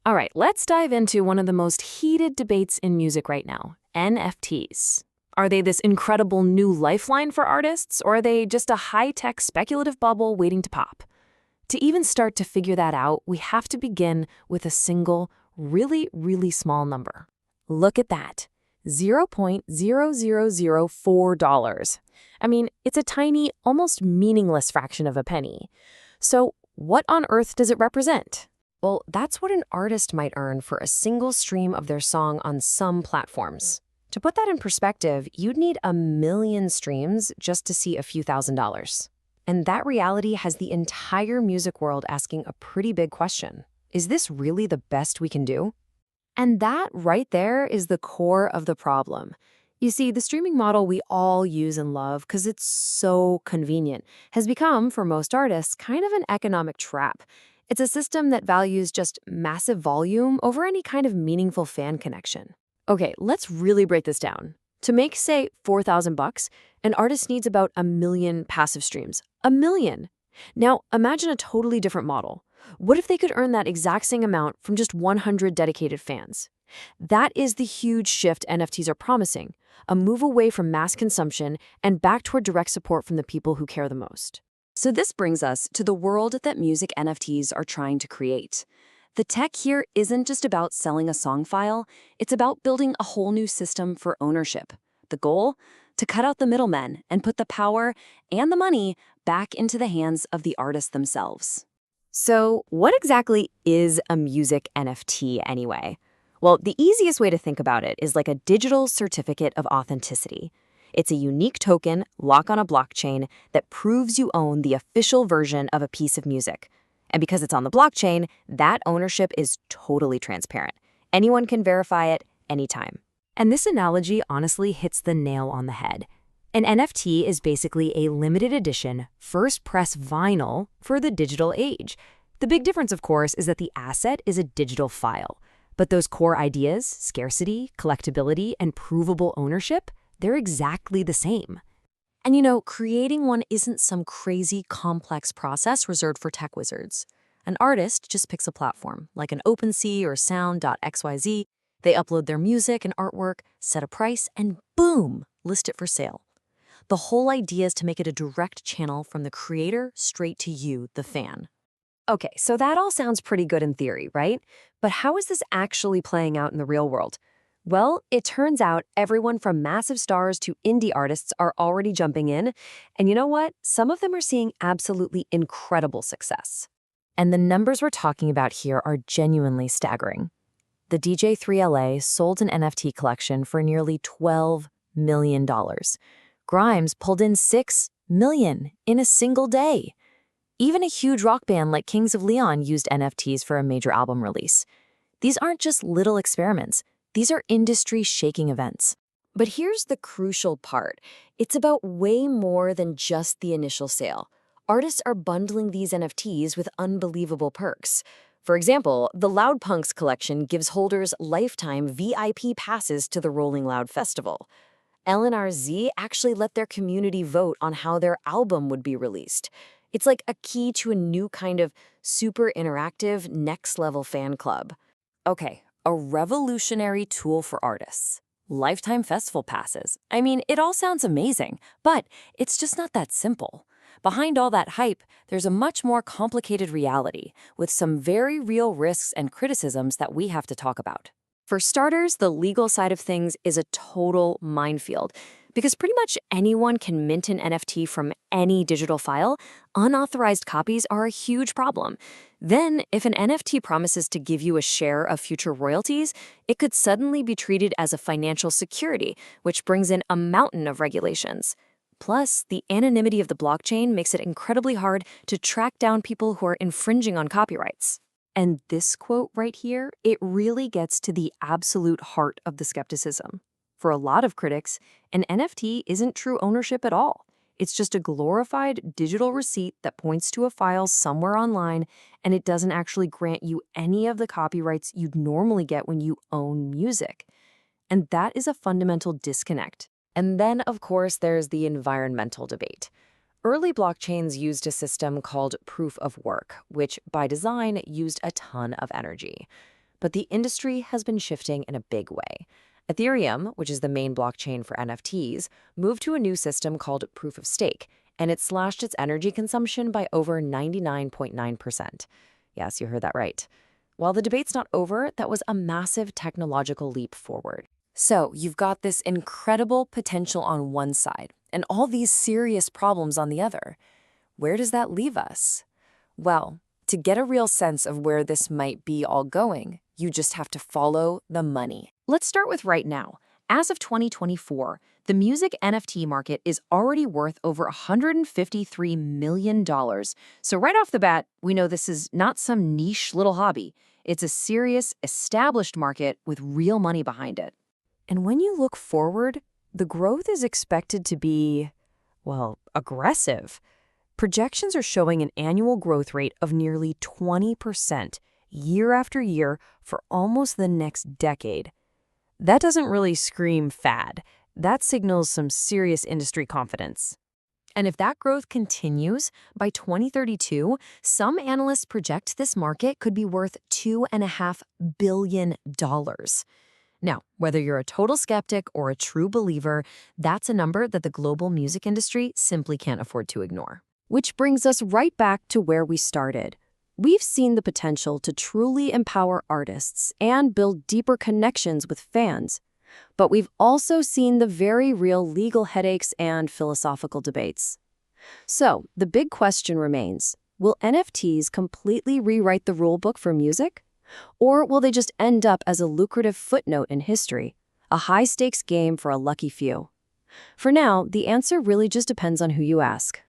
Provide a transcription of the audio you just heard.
All right, let's dive into one of the most heated debates in music right now, NFTs. Are they this incredible new lifeline for artists, or are they just a high-tech speculative bubble waiting to pop? To even start to figure that out, we have to begin with a single, really, really small number. Look at that, $0.0004. I mean, it's a tiny, almost meaningless fraction of a penny. So what on earth does it represent? Well, that's what an artist might earn for a single stream of their song on some platforms. To put that in perspective, you'd need 1 million streams just to see a few $1,000s. And that reality has the entire music world asking a pretty big question. Is this really the best we can do? And that right there is the core of the problem. You see, the streaming model we all use and love because it's so convenient has become, for most artists, kind of an economic trap. It's a system that values just massive volume over any kind of meaningful fan connection. Okay, let's really break this down. To make, say, $4,000, an artist needs about 1 million passive streams. 1 million! Now, imagine a totally different model. What if they could earn that exact same amount from just 100 dedicated fans? That is the huge shift NFTs are promising, a move away from mass consumption and back toward direct support from the people who care the most. So this brings us to the world that music NFTs are trying to create. The tech here isn't just about selling a song file, it's about building a whole new system for ownership. The goal? To cut out the middlemen and put the power and the money back into the hands of the artists themselves. So what exactly is a music NFT anyway? Well, the easiest way to think about it is like a digital certificate of authenticity. It's a unique token, locked on a blockchain, that proves you own the official version of a piece of music. And because it's on the blockchain, that ownership is totally transparent. Anyone can verify it anytime. And this analogy honestly hits the nail on the head. An NFT is basically a limited edition, first press vinyl for the digital age. The big difference, of course, is that the asset is a digital file. But those core ideas, scarcity, collectability, and provable ownership, they're exactly the same. And you know, creating one isn't some crazy, complex process reserved for tech wizards. An artist just picks a platform, like an OpenSea or Sound.xyz. They upload their music and artwork, set a price, and boom, list it for sale. The whole idea is to make it a direct channel from the creator straight to you, the fan. Okay, so that all sounds pretty good in theory, right? But how is this actually playing out in the real world? Well, it turns out everyone from massive stars to indie artists are already jumping in. And you know what? Some of them are seeing absolutely incredible success. And the numbers we're talking about here are genuinely staggering. The DJ3LA sold an NFT collection for nearly $12 million. Grimes pulled in $6 million in a single day. Even a huge rock band like Kings of Leon used NFTs for a major album release. These aren't just little experiments. These are industry-shaking events. But here's the crucial part. It's about way more than just the initial sale. Artists are bundling these NFTs with unbelievable perks. For example, the Loud Punks collection gives holders lifetime VIP passes to the Rolling Loud Festival. LNRZ actually let their community vote on how their album would be released. It's like a key to a new kind of super interactive, next-level fan club. Okay, a revolutionary tool for artists. Lifetime festival passes. I mean, it all sounds amazing, but it's just not that simple. Behind all that hype, there's a much more complicated reality with some very real risks and criticisms that we have to talk about. For starters, the legal side of things is a total minefield because pretty much anyone can mint an NFT from any digital file. Unauthorized copies are a huge problem. Then, if an NFT promises to give you a share of future royalties, it could suddenly be treated as a financial security, which brings in a mountain of regulations. Plus, the anonymity of the blockchain makes it incredibly hard to track down people who are infringing on copyrights. And this quote right here, it really gets to the absolute heart of the skepticism. For a lot of critics, an NFT isn't true ownership at all. It's just a glorified digital receipt that points to a file somewhere online, and it doesn't actually grant you any of the copyrights you'd normally get when you own music. And that is a fundamental disconnect. And then, of course, there's the environmental debate. Early blockchains used a system called proof of work, which by design used a ton of energy. but the industry has been shifting in a big way. Ethereum, which is the main blockchain for NFTs, moved to a new system called proof of stake, and it slashed its energy consumption by over 99.9%. Yes, you heard that right. While the debate's not over, that was a massive technological leap forward. So you've got this incredible potential on one side and all these serious problems on the other. Where does that leave us? Well, to get a real sense of where this might be all going, you just have to follow the money. Let's start with right now. As of 2024, the music NFT market is already worth over $153 million. So right off the bat, we know this is not some niche little hobby. It's a serious, established market with real money behind it. And when you look forward, the growth is expected to be, well, aggressive. Projections are showing an annual growth rate of nearly 20% year after year for almost the next decade. That doesn't really scream fad. That signals some serious industry confidence. And if that growth continues, by 2032, some analysts project this market could be worth $2.5 billion. Now, whether you're a total skeptic or a true believer, that's a number that the global music industry simply can't afford to ignore. Which brings us right back to where we started. We've seen the potential to truly empower artists and build deeper connections with fans. But we've also seen the very real legal headaches and philosophical debates. So, the big question remains, will NFTs completely rewrite the rulebook for music? Or will they just end up as a lucrative footnote in history, a high-stakes game for a lucky few? For now, the answer really just depends on who you ask.